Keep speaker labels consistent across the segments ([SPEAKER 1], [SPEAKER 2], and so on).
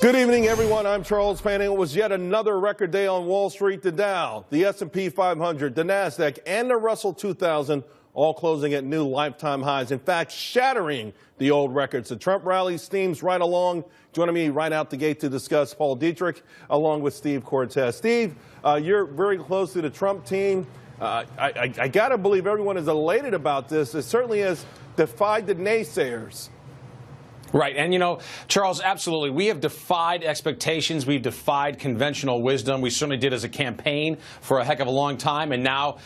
[SPEAKER 1] Good evening, everyone. I'm Charles Payne. It was yet another record day on Wall Street. The Dow, the S&P 500, the NASDAQ, and the Russell 2000 all closing at new lifetime highs. In fact, shattering the old records. The Trump rally steams right along. Joining me right out the gate to discuss, Paul Dietrich, along with Steve Cortez. Steve, you're very close to the Trump team. I got to believe everyone is elated about this. It certainly has defied the naysayers.
[SPEAKER 2] Right. And, you know, Charles, absolutely. We have defied expectations. We've defied conventional wisdom. We certainly did as a campaign for a heck of a long time. And now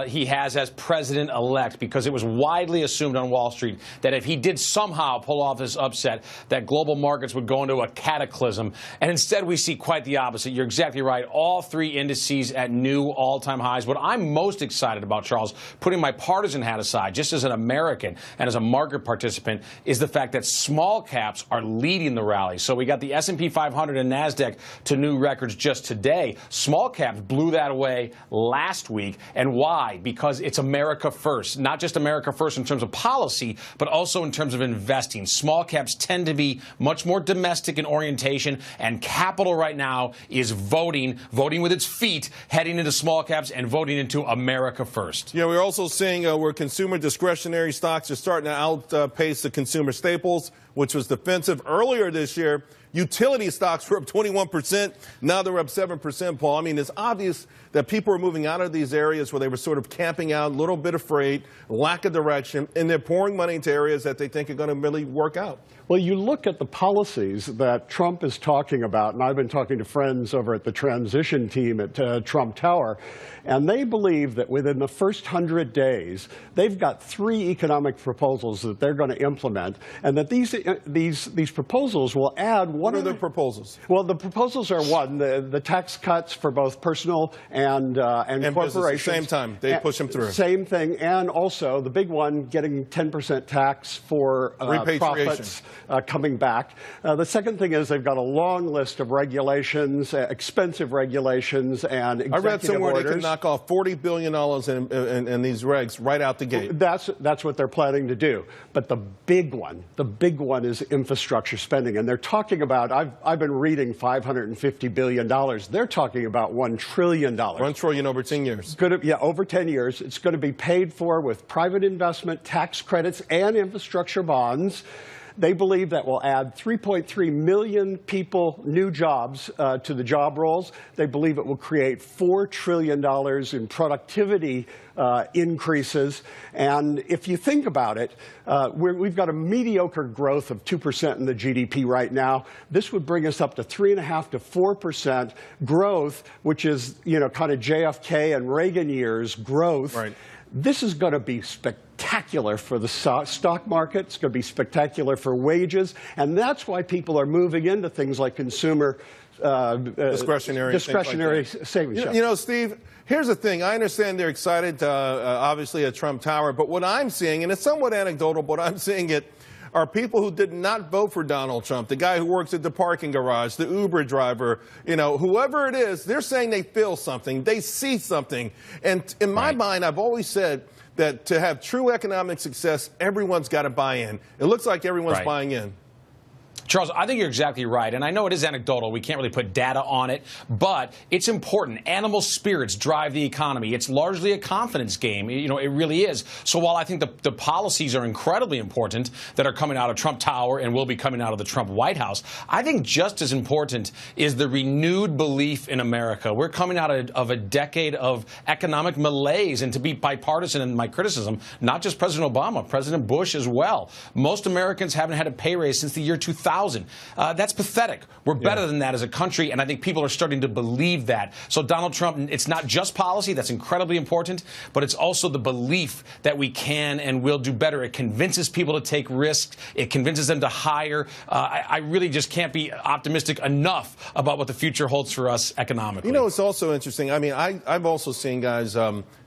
[SPEAKER 2] he has as president-elect, because it was widely assumed on Wall Street that if he did somehow pull off this upset, that global markets would go into a cataclysm. And instead, we see quite the opposite. You're exactly right. All three indices at new all-time highs. What I'm most excited about, Charles, putting my partisan hat aside, just as an American and as a market participant, is the fact that small caps are leading the rally. So we got the S&P 500 and NASDAQ to new records just today. Small caps blew that away last week. And why? Because it's America first. Not just America first in terms of policy, but also in terms of investing. Small caps tend to be much more domestic in orientation, and capital right now is voting with its feet, heading into small caps and voting into America first.
[SPEAKER 1] Yeah, we're also seeing where consumer discretionary stocks are starting to outpace the consumer staples, which was defensive earlier this year. Utility stocks were up 21%. Now they're up 7%, Paul. I mean, it's obvious that people are moving out of these areas where they were sort of camping out, a little bit afraid, lack of direction, and they're pouring money into areas that they think are going to really work out.
[SPEAKER 3] Well, you look at the policies that Trump is talking about, and I've been talking to friends over at the transition team at Trump Tower, and they believe that within the first 100 days, they've got 3 economic proposals that they're going to implement, and that these proposals will add one.
[SPEAKER 1] What are the proposals?
[SPEAKER 3] Well, the proposals are one, the tax cuts for both personal and corporations.
[SPEAKER 1] At the same time, they push them through.
[SPEAKER 3] Same thing, and also the big one, getting 10% tax for profits. Coming back. The second thing is they've got a long list of regulations, expensive regulations, and executive orders.
[SPEAKER 1] I read somewhere they can knock off $40 billion in these regs right out the gate.
[SPEAKER 3] That's what they're planning to do. But the big one is infrastructure spending. And they're talking about, I've been reading $550 billion. They're talking about $1 trillion.
[SPEAKER 1] $1 trillion over 10 years.
[SPEAKER 3] Yeah, over 10 years. It's going to be paid for with private investment, tax credits, and infrastructure bonds. They believe that will add 3.3 million people, new jobs, to the job rolls. They believe it will create $4 trillion in productivity increases. And if you think about it, we've got a mediocre growth of 2% in the GDP right now. This would bring us up to 3.5% to 4% growth, which is, you know, kind of JFK and Reagan years growth.
[SPEAKER 1] Right.
[SPEAKER 3] This is going to be spectacular for the stock market. It's going to be spectacular for wages. And that's why people are moving into things like consumer discretionary savings.
[SPEAKER 1] You know, Steve, here's the thing. I understand they're excited, obviously, at Trump Tower. But what I'm seeing, and it's somewhat anecdotal, but I'm seeing it, are people who did not vote for Donald Trump, the guy who works at the parking garage, the Uber driver, you know, whoever it is, they're saying they feel something, they see something. And in my mind, I've always said that to have true economic success, everyone's got to buy in. It looks like everyone's buying in.
[SPEAKER 2] Charles, I think you're exactly right. And I know it is anecdotal. We can't really put data on it, but it's important. Animal spirits drive the economy. It's largely a confidence game. You know, it really is. So while I think the policies are incredibly important that are coming out of Trump Tower and will be coming out of the Trump White House, I think just as important is the renewed belief in America. We're coming out of a decade of economic malaise, and to be bipartisan in my criticism, not just President Obama, President Bush as well. Most Americans haven't had a pay raise since the year 2000. That's pathetic. We're better than that as a country, and I think people are starting to believe that. So Donald Trump, it's not just policy. That's incredibly important, but it's also the belief that we can and will do better. It convinces people to take risks. It convinces them to hire. I really just can't be optimistic enough about what the future holds for us economically.
[SPEAKER 1] You know, it's also interesting. I mean, I've also seen, guys,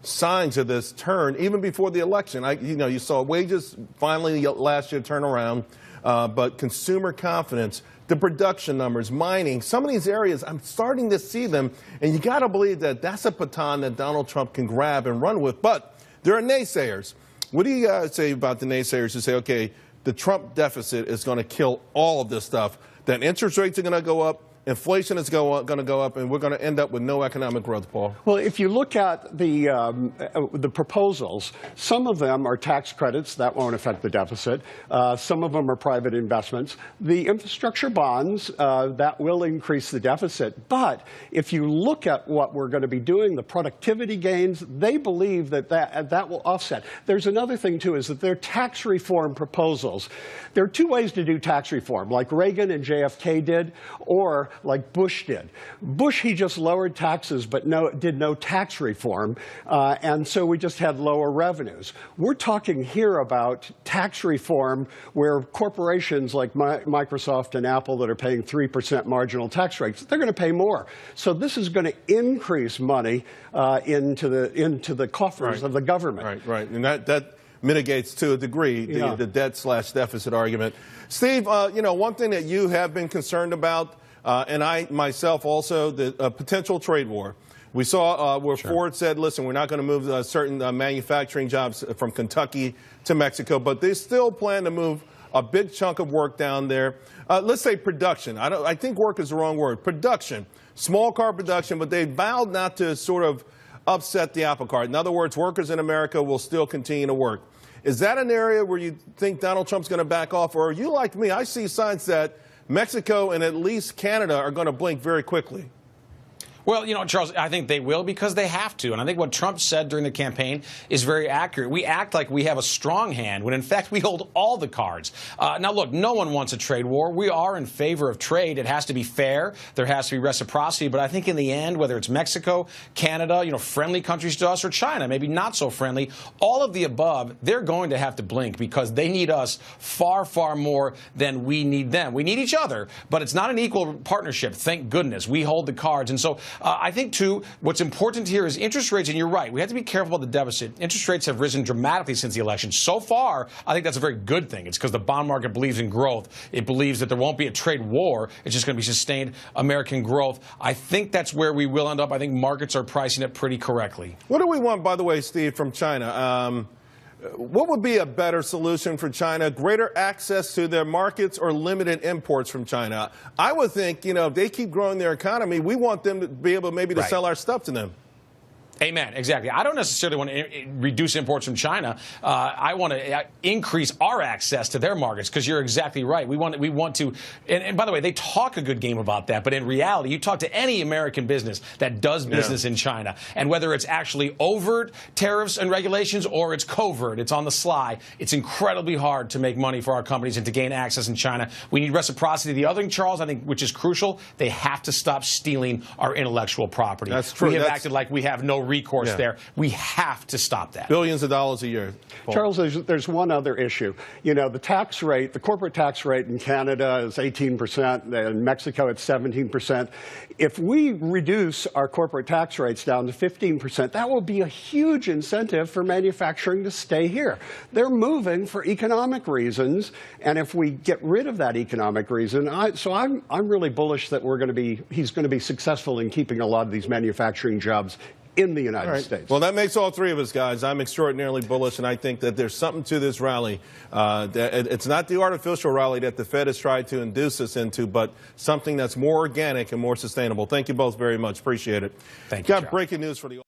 [SPEAKER 1] signs of this turn even before the election. You saw wages finally last year turn around. But consumer confidence, the production numbers, mining, some of these areas, I'm starting to see them. And you got to believe that that's a baton that Donald Trump can grab and run with. But there are naysayers. What do you say about the naysayers who say, OK, the Trump deficit is going to kill all of this stuff. Then interest rates are going to go up. Inflation is going to go up, and we're going to end up with no economic growth, Paul.
[SPEAKER 3] Well, if you look at the proposals, some of them are tax credits. That won't affect the deficit. Some of them are private investments. The infrastructure bonds, that will increase the deficit. But if you look at what we're going to be doing, the productivity gains, they believe that will offset. There's another thing, too, is that their tax reform proposals. There are two ways to do tax reform, like Reagan and JFK did, or like Bush did. Bush, he just lowered taxes but did no tax reform, and so we just had lower revenues. We're talking here about tax reform where corporations like Microsoft and Apple that are paying 3% marginal tax rates, they're going to pay more. So this is going to increase money into the coffers of the government.
[SPEAKER 1] Right. And that mitigates to a degree the debt/deficit argument. Steve, one thing that you have been concerned about, and I myself also, the potential trade war. We saw where Ford said, listen, we're not going to move certain manufacturing jobs from Kentucky to Mexico, but they still plan to move a big chunk of work down there. Let's say production. I think work is the wrong word. Production. Small car production, but they vowed not to sort of upset the apple cart. In other words, workers in America will still continue to work. Is that an area where you think Donald Trump's going to back off? Or are you like me? I see signs that Mexico and at least Canada are going to blink very quickly.
[SPEAKER 2] Well, Charles, I think they will because they have to. And I think what Trump said during the campaign is very accurate. We act like we have a strong hand when, in fact, we hold all the cards. Now, look, no one wants a trade war. We are in favor of trade. It has to be fair. There has to be reciprocity. But I think in the end, whether it's Mexico, Canada, friendly countries to us, or China, maybe not so friendly, all of the above, they're going to have to blink because they need us far, far more than we need them. We need each other, but it's not an equal partnership. Thank goodness. We hold the cards. And so I think, too, what's important here is interest rates, and you're right, we have to be careful about the deficit. Interest rates have risen dramatically since the election. So far, I think that's a very good thing. It's because the bond market believes in growth. It believes that there won't be a trade war. It's just going to be sustained American growth. I think that's where we will end up. I think markets are pricing it pretty correctly.
[SPEAKER 1] What do we want, by the way, Steve, from China? What would be a better solution for China? Greater access to their markets or limited imports from China? I would think, if they keep growing their economy, we want them to be able maybe to sell our stuff to them.
[SPEAKER 2] Amen. Exactly. I don't necessarily want to reduce imports from China. I want to increase our access to their markets because you're exactly right. We want to. And by the way, they talk a good game about that. But in reality, you talk to any American business that does business in China, and whether it's actually overt tariffs and regulations or it's covert, it's on the sly, it's incredibly hard to make money for our companies and to gain access in China. We need reciprocity. The other thing, Charles, I think, which is crucial, they have to stop stealing our intellectual property.
[SPEAKER 1] That's true.
[SPEAKER 2] We have acted like we have no recourse there. We have to stop that.
[SPEAKER 1] Billions of dollars a year. Paul.
[SPEAKER 3] Charles, there's one other issue. The tax rate, the corporate tax rate in Canada is 18%, in Mexico it's 17%. If we reduce our corporate tax rates down to 15%, that will be a huge incentive for manufacturing to stay here. They're moving for economic reasons, and if we get rid of that economic reason, I'm really bullish that he's going to be successful in keeping a lot of these manufacturing jobs in the United States.
[SPEAKER 1] Well, that makes all three of us, guys. I'm extraordinarily bullish, and I think that there's something to this rally. It's not the artificial rally that the Fed has tried to induce us into, but something that's more organic and more sustainable. Thank you both very much. Appreciate it.
[SPEAKER 2] Thank you,
[SPEAKER 1] Got breaking news for the